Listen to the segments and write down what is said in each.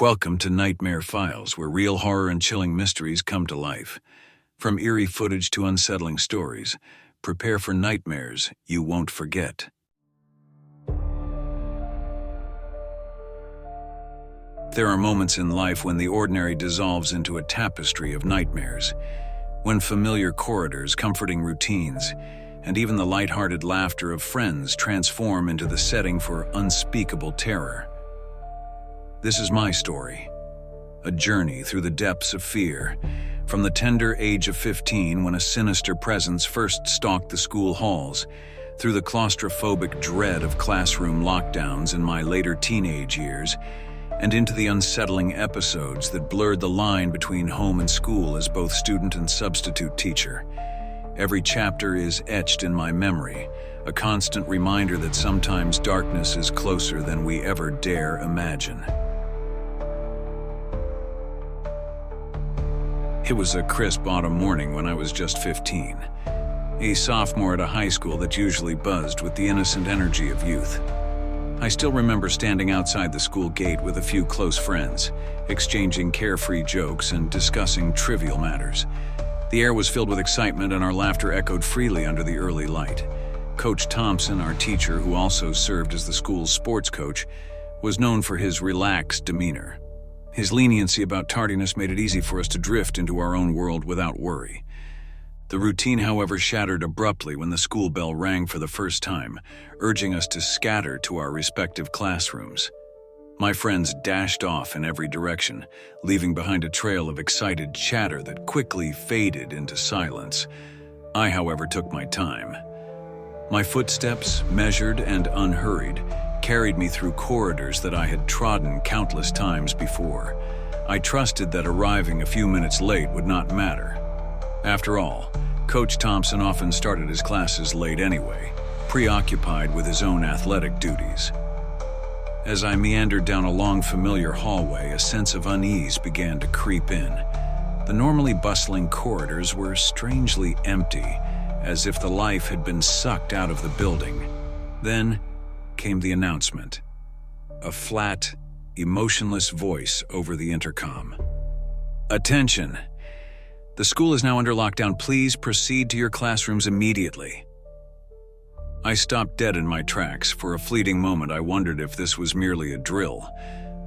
Welcome to Nightmare Files, where real horror and chilling mysteries come to life. From eerie footage to unsettling stories, prepare for nightmares you won't forget. There are moments in life when the ordinary dissolves into a tapestry of nightmares, when familiar corridors, comforting routines, and even the light-hearted laughter of friends transform into the setting for unspeakable terror. This is my story, a journey through the depths of fear, from the tender age of 15 when a sinister presence first stalked the school halls, through the claustrophobic dread of classroom lockdowns in my later teenage years, and into the unsettling episodes that blurred the line between home and school as both student and substitute teacher. Every chapter is etched in my memory, a constant reminder that sometimes darkness is closer than we ever dare imagine. It was a crisp autumn morning when I was just 15, a sophomore at a high school that usually buzzed with the innocent energy of youth. I still remember standing outside the school gate with a few close friends, exchanging carefree jokes and discussing trivial matters. The air was filled with excitement and our laughter echoed freely under the early light. Coach Thompson, our teacher, who also served as the school's sports coach, was known for his relaxed demeanor. His leniency about tardiness made it easy for us to drift into our own world without worry. The routine, however, shattered abruptly when the school bell rang for the first time, urging us to scatter to our respective classrooms. My friends dashed off in every direction, leaving behind a trail of excited chatter that quickly faded into silence. I, however, took my time. My footsteps, measured and unhurried, carried me through corridors that I had trodden countless times before. I trusted that arriving a few minutes late would not matter. After all, Coach Thompson often started his classes late anyway, preoccupied with his own athletic duties. As I meandered down a long, familiar hallway, a sense of unease began to creep in. The normally bustling corridors were strangely empty, as if the life had been sucked out of the building. Then came the announcement. A flat, emotionless voice over the intercom. "Attention! The school is now under lockdown. Please proceed to your classrooms immediately." I stopped dead in my tracks. For a fleeting moment, I wondered if this was merely a drill,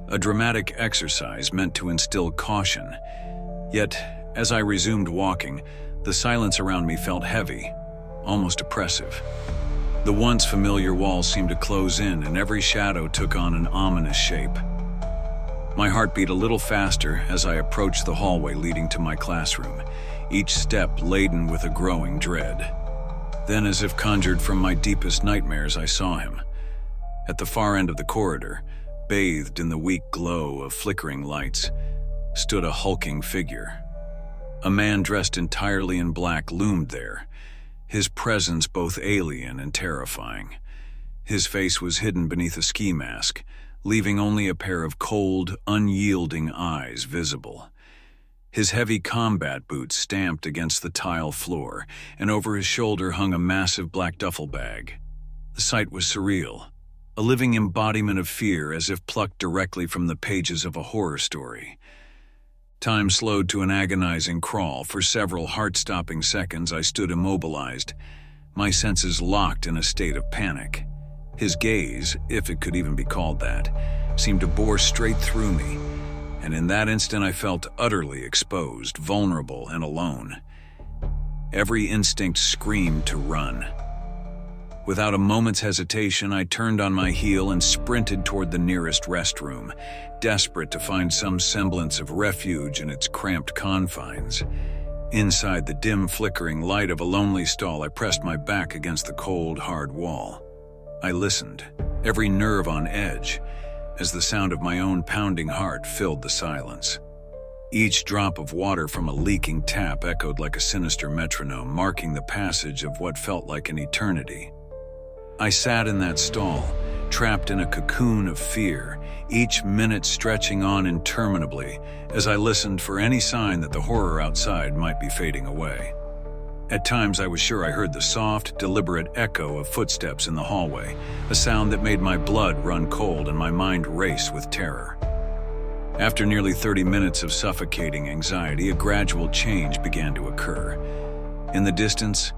a dramatic exercise meant to instill caution. Yet, as I resumed walking, the silence around me felt heavy, almost oppressive. The once familiar walls seemed to close in, and every shadow took on an ominous shape. My heart beat a little faster as I approached the hallway leading to my classroom, each step laden with a growing dread. Then, as if conjured from my deepest nightmares, I saw him. At the far end of the corridor, bathed in the weak glow of flickering lights, stood a hulking figure. A man dressed entirely in black loomed there, his presence both alien and terrifying. His face was hidden beneath a ski mask, leaving only a pair of cold, unyielding eyes visible. His heavy combat boots stamped against the tile floor, and over his shoulder hung a massive black duffel bag. The sight was surreal, a living embodiment of fear as if plucked directly from the pages of a horror story. Time slowed to an agonizing crawl. For several heart-stopping seconds, I stood immobilized, my senses locked in a state of panic. His gaze, if it could even be called that, seemed to bore straight through me, and in that instant I felt utterly exposed, vulnerable, and alone. Every instinct screamed to run. Without a moment's hesitation, I turned on my heel and sprinted toward the nearest restroom, desperate to find some semblance of refuge in its cramped confines. Inside the dim, flickering light of a lonely stall, I pressed my back against the cold, hard wall. I listened, every nerve on edge, as the sound of my own pounding heart filled the silence. Each drop of water from a leaking tap echoed like a sinister metronome, marking the passage of what felt like an eternity. I sat in that stall, trapped in a cocoon of fear, each minute stretching on interminably as I listened for any sign that the horror outside might be fading away. At times I was sure I heard the soft, deliberate echo of footsteps in the hallway, a sound that made my blood run cold and my mind race with terror. After nearly 30 minutes of suffocating anxiety, a gradual change began to occur. In the distance,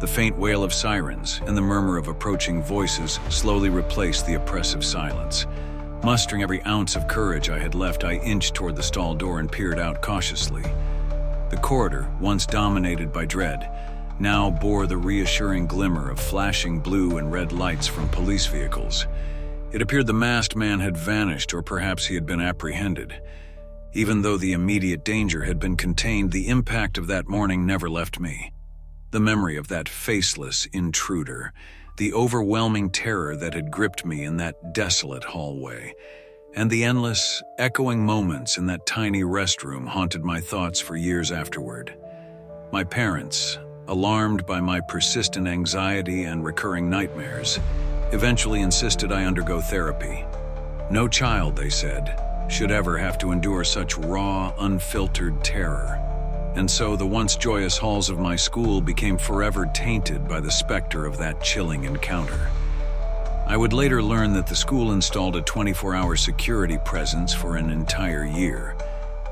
the faint wail of sirens and the murmur of approaching voices slowly replaced the oppressive silence. Mustering every ounce of courage I had left, I inched toward the stall door and peered out cautiously. The corridor, once dominated by dread, now bore the reassuring glimmer of flashing blue and red lights from police vehicles. It appeared the masked man had vanished, or perhaps he had been apprehended. Even though the immediate danger had been contained, the impact of that morning never left me. The memory of that faceless intruder, the overwhelming terror that had gripped me in that desolate hallway, and the endless, echoing moments in that tiny restroom haunted my thoughts for years afterward. My parents, alarmed by my persistent anxiety and recurring nightmares, eventually insisted I undergo therapy. No child, they said, should ever have to endure such raw, unfiltered terror. And so the once joyous halls of my school became forever tainted by the specter of that chilling encounter. I would later learn that the school installed a 24-hour security presence for an entire year,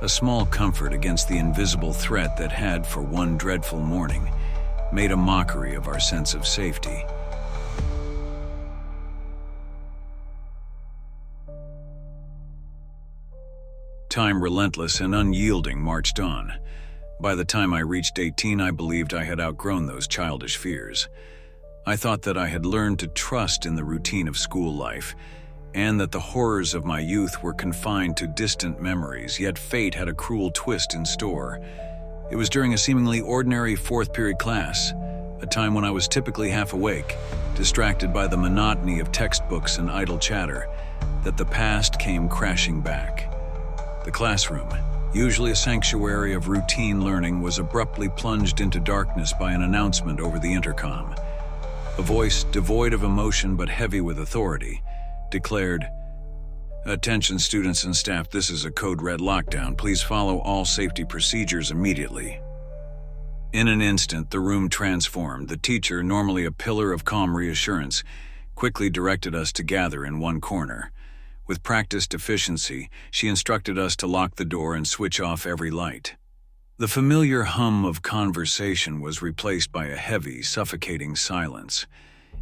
a small comfort against the invisible threat that had, for one dreadful morning, made a mockery of our sense of safety. Time, relentless and unyielding, marched on. By the time I reached 18, I believed I had outgrown those childish fears. I thought that I had learned to trust in the routine of school life, and that the horrors of my youth were confined to distant memories, yet fate had a cruel twist in store. It was during a seemingly ordinary fourth-period class, a time when I was typically half awake, distracted by the monotony of textbooks and idle chatter, that the past came crashing back. The classroom, usually a sanctuary of routine learning, was abruptly plunged into darkness by an announcement over the intercom. A voice, devoid of emotion but heavy with authority, declared, "Attention students and staff, this is a code red lockdown. Please follow all safety procedures immediately." In an instant, the room transformed. The teacher, normally a pillar of calm reassurance, quickly directed us to gather in one corner. With practiced efficiency, she instructed us to lock the door and switch off every light. The familiar hum of conversation was replaced by a heavy, suffocating silence.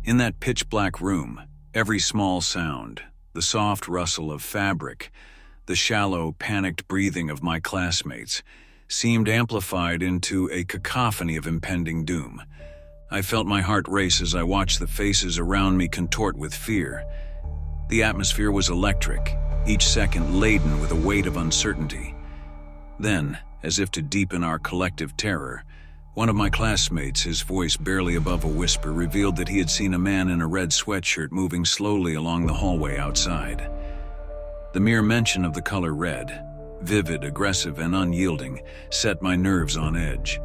In that pitch-black room, every small sound, the soft rustle of fabric, the shallow, panicked breathing of my classmates, seemed amplified into a cacophony of impending doom. I felt my heart race as I watched the faces around me contort with fear. The atmosphere was electric, each second laden with a weight of uncertainty. Then, as if to deepen our collective terror, one of my classmates, his voice barely above a whisper, revealed that he had seen a man in a red sweatshirt moving slowly along the hallway outside. The mere mention of the color red, vivid, aggressive, and unyielding, set my nerves on edge.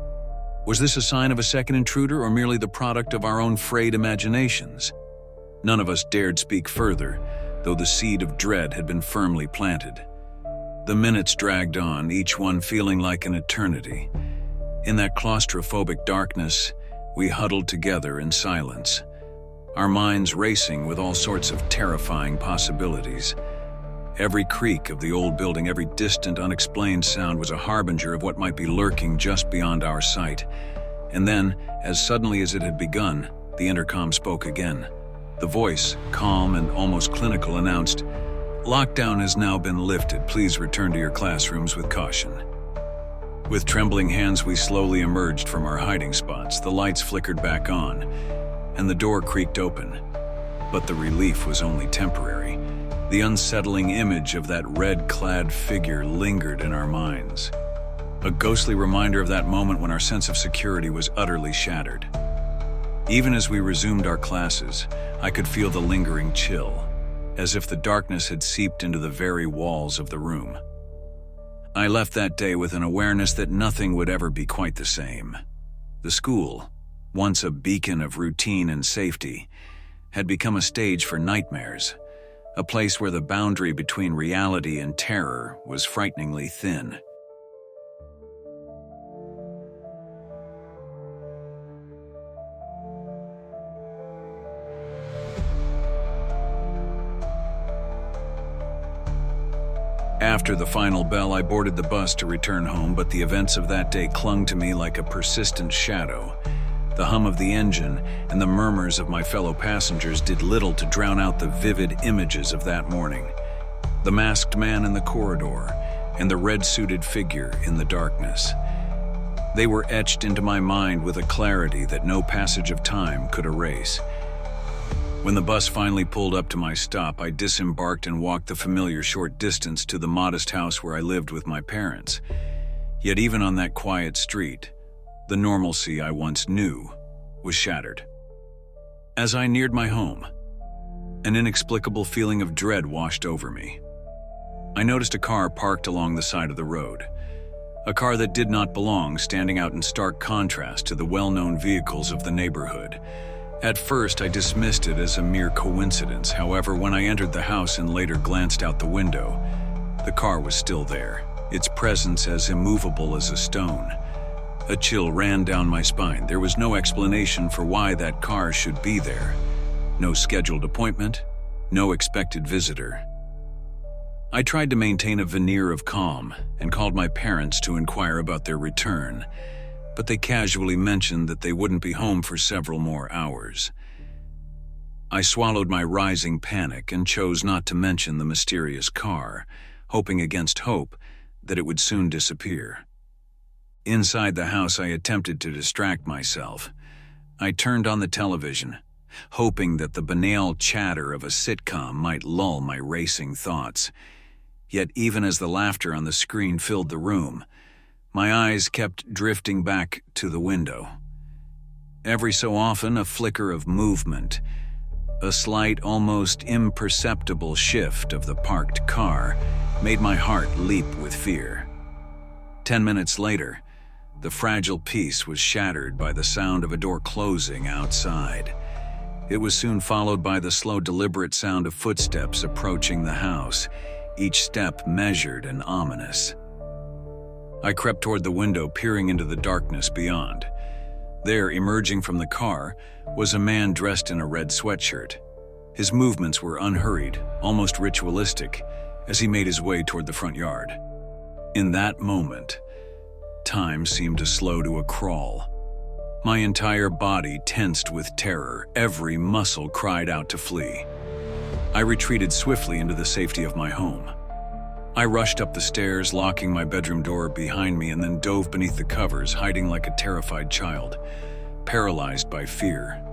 Was this a sign of a second intruder, or merely the product of our own frayed imaginations? None of us dared speak further, though the seed of dread had been firmly planted. The minutes dragged on, each one feeling like an eternity. In that claustrophobic darkness, we huddled together in silence, our minds racing with all sorts of terrifying possibilities. Every creak of the old building, every distant, unexplained sound was a harbinger of what might be lurking just beyond our sight. And then, as suddenly as it had begun, the intercom spoke again. The voice, calm and almost clinical, announced, "Lockdown has now been lifted. Please return to your classrooms with caution." With trembling hands, we slowly emerged from our hiding spots. The lights flickered back on, and the door creaked open. But the relief was only temporary. The unsettling image of that red-clad figure lingered in our minds, a ghostly reminder of that moment when our sense of security was utterly shattered. Even as we resumed our classes, I could feel the lingering chill, as if the darkness had seeped into the very walls of the room. I left that day with an awareness that nothing would ever be quite the same. The school, once a beacon of routine and safety, had become a stage for nightmares, a place where the boundary between reality and terror was frighteningly thin. After the final bell, I boarded the bus to return home, but the events of that day clung to me like a persistent shadow. The hum of the engine and the murmurs of my fellow passengers did little to drown out the vivid images of that morning. The masked man in the corridor and the red-suited figure in the darkness. They were etched into my mind with a clarity that no passage of time could erase. When the bus finally pulled up to my stop, I disembarked and walked the familiar short distance to the modest house where I lived with my parents. Yet even on that quiet street, the normalcy I once knew was shattered. As I neared my home, an inexplicable feeling of dread washed over me. I noticed a car parked along the side of the road. A car that did not belong, standing out in stark contrast to the well-known vehicles of the neighborhood. At first, I dismissed it as a mere coincidence. However, when I entered the house and later glanced out the window, the car was still there, its presence as immovable as a stone. A chill ran down my spine. There was no explanation for why that car should be there. No scheduled appointment, no expected visitor. I tried to maintain a veneer of calm and called my parents to inquire about their return, but they casually mentioned that they wouldn't be home for several more hours. I swallowed my rising panic and chose not to mention the mysterious car, hoping against hope that it would soon disappear. Inside the house, I attempted to distract myself. I turned on the television, hoping that the banal chatter of a sitcom might lull my racing thoughts. Yet even as the laughter on the screen filled the room, my eyes kept drifting back to the window. Every so often, a flicker of movement, a slight, almost imperceptible shift of the parked car made my heart leap with fear. 10 minutes later, the fragile peace was shattered by the sound of a door closing outside. It was soon followed by the slow, deliberate sound of footsteps approaching the house, each step measured and ominous. I crept toward the window, peering into the darkness beyond. There, emerging from the car, was a man dressed in a red sweatshirt. His movements were unhurried, almost ritualistic, as he made his way toward the front yard. In that moment, time seemed to slow to a crawl. My entire body tensed with terror, every muscle cried out to flee. I retreated swiftly into the safety of my home. I rushed up the stairs, locking my bedroom door behind me, and then dove beneath the covers, hiding like a terrified child, paralyzed by fear.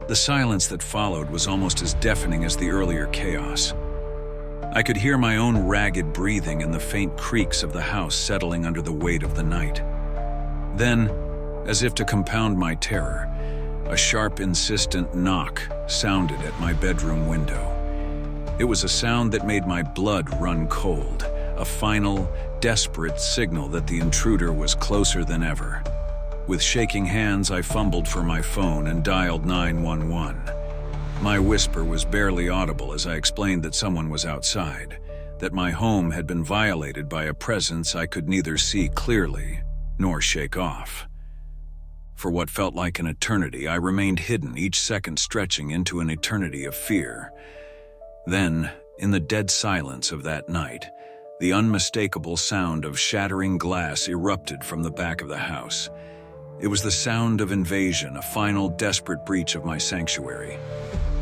The silence that followed was almost as deafening as the earlier chaos. I could hear my own ragged breathing and the faint creaks of the house settling under the weight of the night. Then, as if to compound my terror, a sharp, insistent knock sounded at my bedroom window. It was a sound that made my blood run cold, a final, desperate signal that the intruder was closer than ever. With shaking hands, I fumbled for my phone and dialed 911. My whisper was barely audible as I explained that someone was outside, that my home had been violated by a presence I could neither see clearly nor shake off. For what felt like an eternity, I remained hidden, each second stretching into an eternity of fear. Then, in the dead silence of that night, the unmistakable sound of shattering glass erupted from the back of the house. It was the sound of invasion, a final, desperate breach of my sanctuary.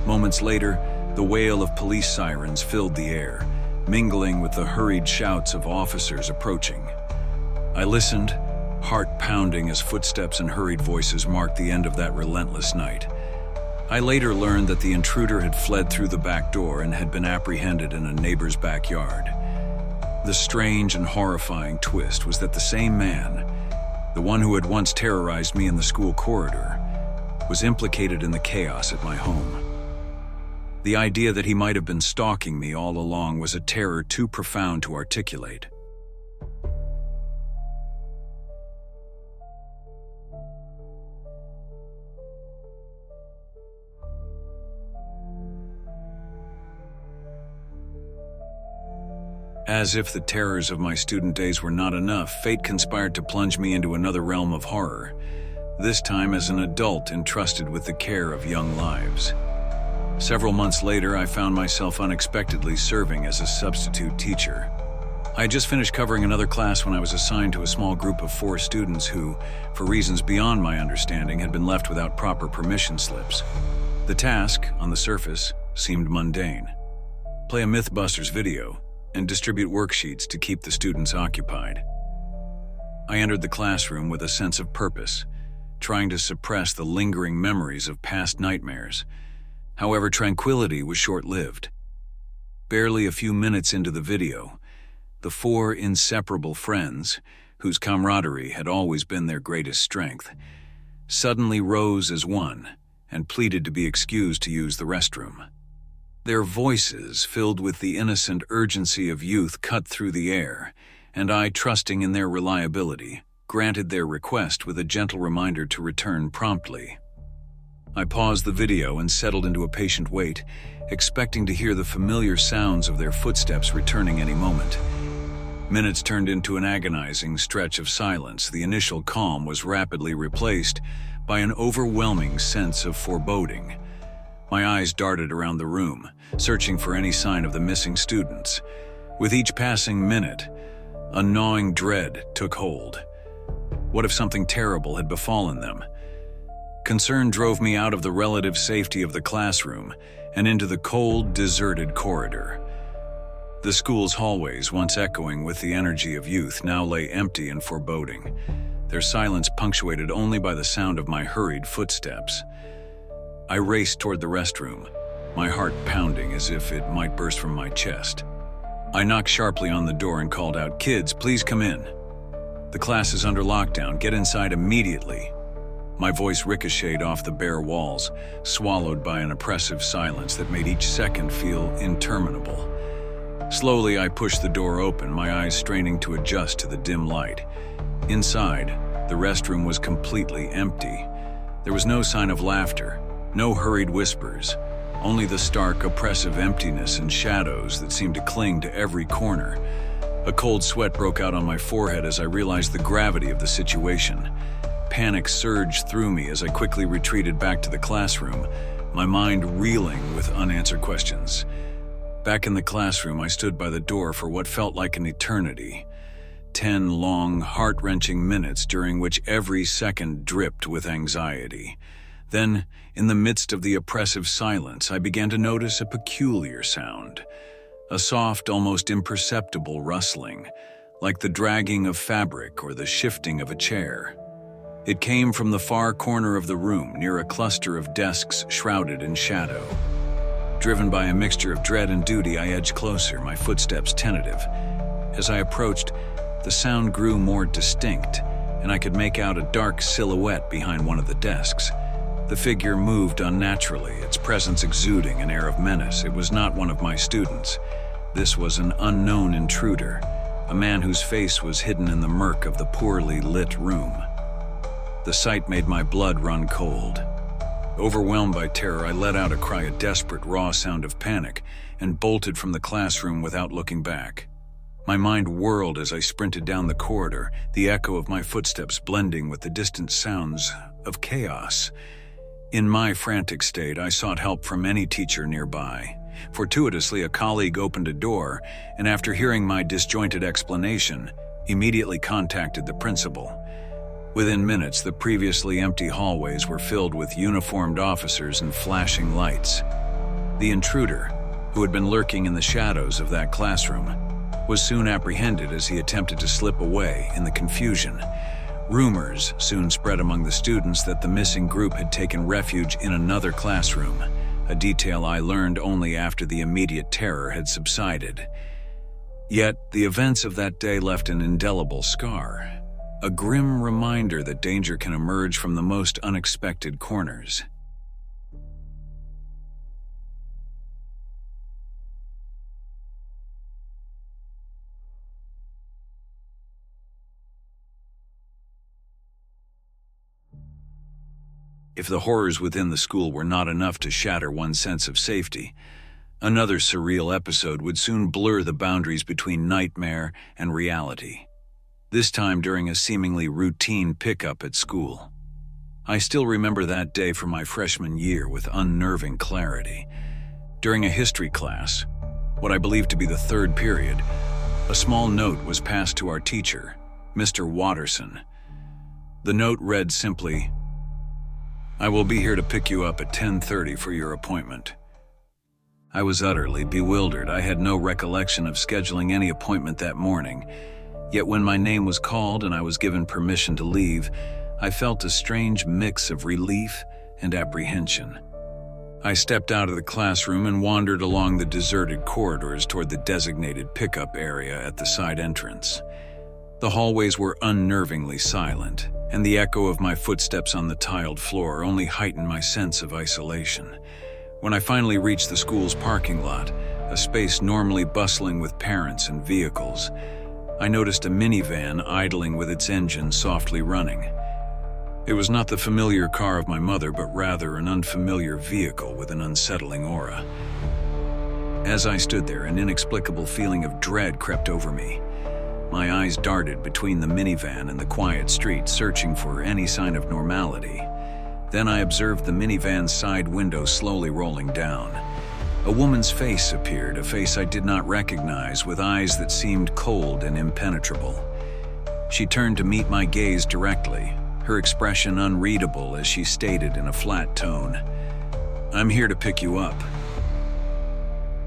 Moments later, the wail of police sirens filled the air, mingling with the hurried shouts of officers approaching. I listened, heart pounding as footsteps and hurried voices marked the end of that relentless night. I later learned that the intruder had fled through the back door and had been apprehended in a neighbor's backyard. The strange and horrifying twist was that the same man, the one who had once terrorized me in the school corridor, was implicated in the chaos at my home. The idea that he might have been stalking me all along was a terror too profound to articulate. As if the terrors of my student days were not enough, fate conspired to plunge me into another realm of horror, this time as an adult entrusted with the care of young lives. Several months later, I found myself unexpectedly serving as a substitute teacher. I had just finished covering another class when I was assigned to a small group of 4 students who, for reasons beyond my understanding, had been left without proper permission slips. The task, on the surface, seemed mundane. Play a Mythbusters video and distribute worksheets to keep the students occupied. I entered the classroom with a sense of purpose, trying to suppress the lingering memories of past nightmares. However, tranquility was short-lived. Barely a few minutes into the video, the 4 inseparable friends, whose camaraderie had always been their greatest strength, suddenly rose as one and pleaded to be excused to use the restroom. Their voices, filled with the innocent urgency of youth, cut through the air, and I, trusting in their reliability, granted their request with a gentle reminder to return promptly. I paused the video and settled into a patient wait, expecting to hear the familiar sounds of their footsteps returning any moment. Minutes turned into an agonizing stretch of silence. The initial calm was rapidly replaced by an overwhelming sense of foreboding. My eyes darted around the room, searching for any sign of the missing students. With each passing minute, a gnawing dread took hold. What if something terrible had befallen them? Concern drove me out of the relative safety of the classroom and into the cold, deserted corridor. The school's hallways, once echoing with the energy of youth, now lay empty and foreboding, their silence punctuated only by the sound of my hurried footsteps. I raced toward the restroom, my heart pounding as if it might burst from my chest. I knocked sharply on the door and called out, "Kids, please come in. The class is under lockdown. Get inside immediately." My voice ricocheted off the bare walls, swallowed by an oppressive silence that made each second feel interminable. Slowly, I pushed the door open, my eyes straining to adjust to the dim light. Inside, the restroom was completely empty. There was no sign of laughter, no hurried whispers, only the stark, oppressive emptiness and shadows that seemed to cling to every corner. A cold sweat broke out on my forehead as I realized the gravity of the situation. Panic surged through me as I quickly retreated back to the classroom, my mind reeling with unanswered questions. Back in the classroom, I stood by the door for what felt like an eternity. 10 long, heart-wrenching minutes during which every second dripped with anxiety. Then, in the midst of the oppressive silence, I began to notice a peculiar sound. A soft, almost imperceptible rustling, like the dragging of fabric or the shifting of a chair. It came from the far corner of the room, near a cluster of desks shrouded in shadow. Driven by a mixture of dread and duty, I edged closer, my footsteps tentative. As I approached, the sound grew more distinct, and I could make out a dark silhouette behind one of the desks. The figure moved unnaturally, its presence exuding an air of menace. It was not one of my students. This was an unknown intruder, a man whose face was hidden in the murk of the poorly lit room. The sight made my blood run cold. Overwhelmed by terror, I let out a cry, a desperate, raw sound of panic, and bolted from the classroom without looking back. My mind whirled as I sprinted down the corridor, the echo of my footsteps blending with the distant sounds of chaos. In my frantic state, I sought help from any teacher nearby. Fortuitously, a colleague opened a door, and after hearing my disjointed explanation, immediately contacted the principal. Within minutes, the previously empty hallways were filled with uniformed officers and flashing lights. The intruder, who had been lurking in the shadows of that classroom, was soon apprehended as he attempted to slip away in the confusion. Rumors soon spread among the students that the missing group had taken refuge in another classroom, a detail I learned only after the immediate terror had subsided. Yet, the events of that day left an indelible scar. A grim reminder that danger can emerge from the most unexpected corners. If the horrors within the school were not enough to shatter one's sense of safety, another surreal episode would soon blur the boundaries between nightmare and reality. This time during a seemingly routine pickup at school. I still remember that day from my freshman year with unnerving clarity. During a history class, what I believe to be the third period, a small note was passed to our teacher, Mr. Watterson. The note read simply, "I will be here to pick you up at 10:30 for your appointment." I was utterly bewildered. I had no recollection of scheduling any appointment that morning. Yet when my name was called and I was given permission to leave, I felt a strange mix of relief and apprehension. I stepped out of the classroom and wandered along the deserted corridors toward the designated pickup area at the side entrance. The hallways were unnervingly silent, and the echo of my footsteps on the tiled floor only heightened my sense of isolation. When I finally reached the school's parking lot, a space normally bustling with parents and vehicles, I noticed a minivan idling with its engine softly running. It was not the familiar car of my mother, but rather an unfamiliar vehicle with an unsettling aura. As I stood there, an inexplicable feeling of dread crept over me. My eyes darted between the minivan and the quiet street, searching for any sign of normality. Then I observed the minivan's side window slowly rolling down. A woman's face appeared, a face I did not recognize, with eyes that seemed cold and impenetrable. She turned to meet my gaze directly, her expression unreadable as she stated in a flat tone, "I'm here to pick you up.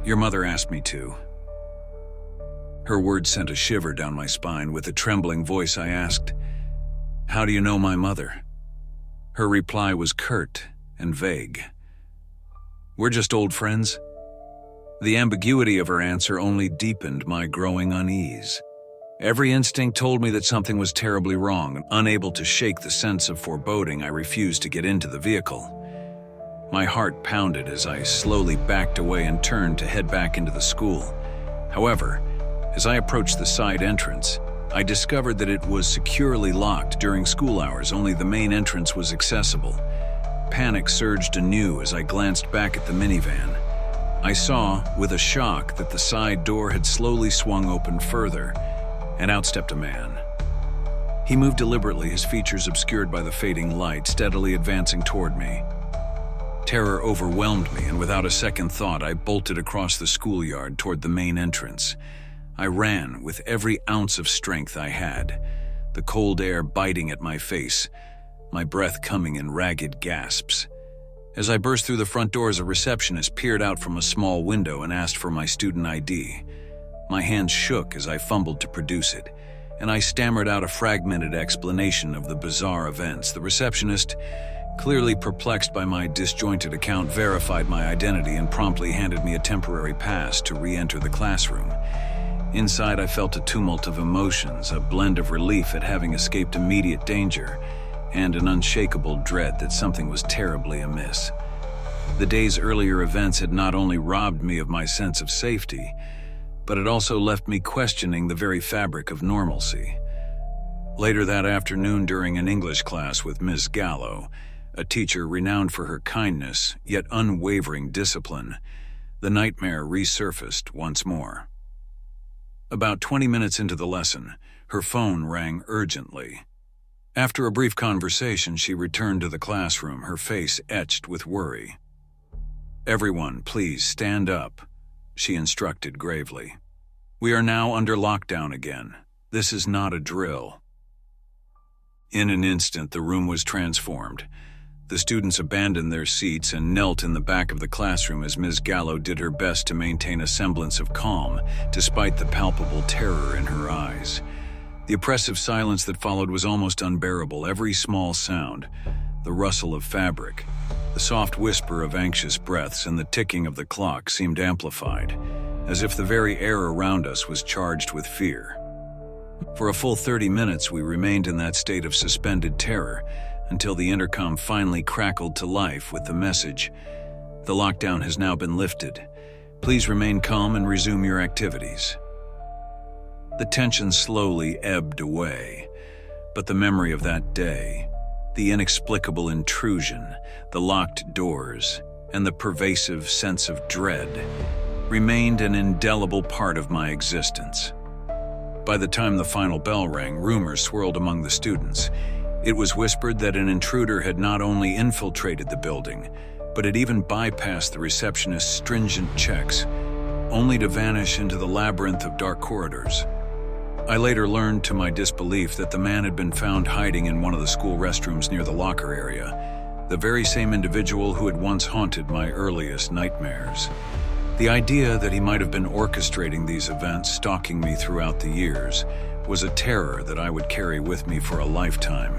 Your mother asked me to." Her words sent a shiver down my spine. With a trembling voice I asked, "How do you know my mother?" Her reply was curt and vague. "We're just old friends." The ambiguity of her answer only deepened my growing unease. Every instinct told me that something was terribly wrong. Unable to shake the sense of foreboding, I refused to get into the vehicle. My heart pounded as I slowly backed away and turned to head back into the school. However, as I approached the side entrance, I discovered that it was securely locked during school hours. Only the main entrance was accessible. Panic surged anew as I glanced back at the minivan. I saw, with a shock, that the side door had slowly swung open further, and out stepped a man. He moved deliberately, his features obscured by the fading light, steadily advancing toward me. Terror overwhelmed me, and without a second thought, I bolted across the schoolyard toward the main entrance. I ran with every ounce of strength I had, the cold air biting at my face, my breath coming in ragged gasps. As I burst through the front doors, a receptionist peered out from a small window and asked for my student ID. My hands shook as I fumbled to produce it, and I stammered out a fragmented explanation of the bizarre events. The receptionist, clearly perplexed by my disjointed account, verified my identity and promptly handed me a temporary pass to re-enter the classroom. Inside, I felt a tumult of emotions, a blend of relief at having escaped immediate danger, and an unshakable dread that something was terribly amiss. The day's earlier events had not only robbed me of my sense of safety, but it also left me questioning the very fabric of normalcy. Later that afternoon, during an English class with Ms. Gallo, a teacher renowned for her kindness yet unwavering discipline, the nightmare resurfaced once more. About 20 minutes into the lesson, her phone rang urgently. After a brief conversation, she returned to the classroom, her face etched with worry. "Everyone, please stand up," she instructed gravely. "We are now under lockdown again. This is not a drill." In an instant, the room was transformed. The students abandoned their seats and knelt in the back of the classroom as Ms. Gallo did her best to maintain a semblance of calm, despite the palpable terror in her eyes. The oppressive silence that followed was almost unbearable. Every small sound, the rustle of fabric, the soft whisper of anxious breaths, and the ticking of the clock seemed amplified, as if the very air around us was charged with fear. For a full 30 minutes, we remained in that state of suspended terror until the intercom finally crackled to life with the message, "The lockdown has now been lifted. Please remain calm and resume your activities." The tension slowly ebbed away, but the memory of that day, the inexplicable intrusion, the locked doors, and the pervasive sense of dread remained an indelible part of my existence. By the time the final bell rang, rumors swirled among the students. It was whispered that an intruder had not only infiltrated the building, but it even bypassed the receptionist's stringent checks, only to vanish into the labyrinth of dark corridors. I later learned to my disbelief that the man had been found hiding in one of the school restrooms near the locker area, the very same individual who had once haunted my earliest nightmares. The idea that he might have been orchestrating these events, stalking me throughout the years, was a terror that I would carry with me for a lifetime.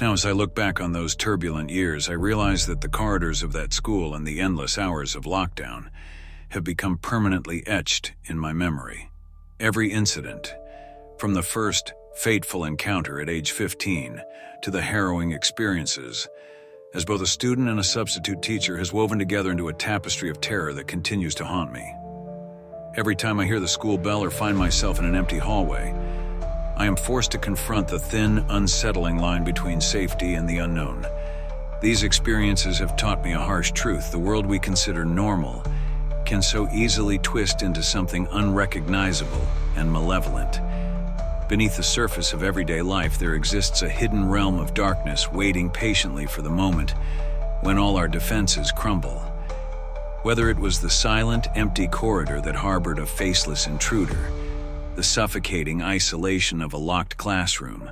Now, as I look back on those turbulent years, I realize that the corridors of that school and the endless hours of lockdown have become permanently etched in my memory. Every incident, from the first fateful encounter at age 15 to the harrowing experiences, as both a student and a substitute teacher, has woven together into a tapestry of terror that continues to haunt me. Every time I hear the school bell or find myself in an empty hallway, I am forced to confront the thin, unsettling line between safety and the unknown. These experiences have taught me a harsh truth. The world we consider normal can so easily twist into something unrecognizable and malevolent. Beneath the surface of everyday life, there exists a hidden realm of darkness waiting patiently for the moment when all our defenses crumble. Whether it was the silent, empty corridor that harbored a faceless intruder, the suffocating isolation of a locked classroom,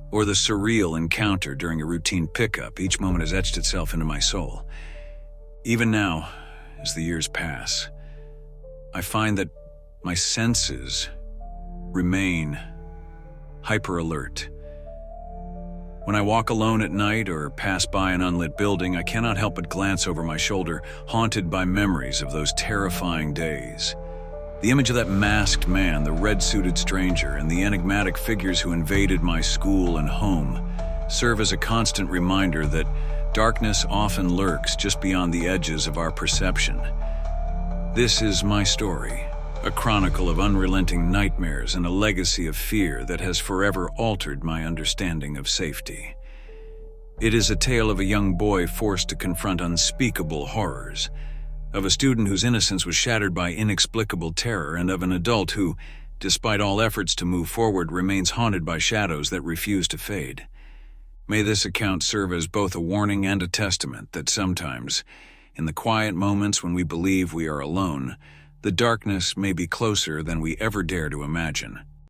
or the surreal encounter during a routine pickup, each moment has etched itself into my soul. Even now, as the years pass, I find that my senses remain hyper-alert. When I walk alone at night or pass by an unlit building, I cannot help but glance over my shoulder, haunted by memories of those terrifying days. The image of that masked man, the red-suited stranger, and the enigmatic figures who invaded my school and home serve as a constant reminder that darkness often lurks just beyond the edges of our perception. This is my story, a chronicle of unrelenting nightmares and a legacy of fear that has forever altered my understanding of safety. It is a tale of a young boy forced to confront unspeakable horrors, of a student whose innocence was shattered by inexplicable terror, and of an adult who, despite all efforts to move forward, remains haunted by shadows that refuse to fade. May this account serve as both a warning and a testament that sometimes, in the quiet moments when we believe we are alone, the darkness may be closer than we ever dare to imagine.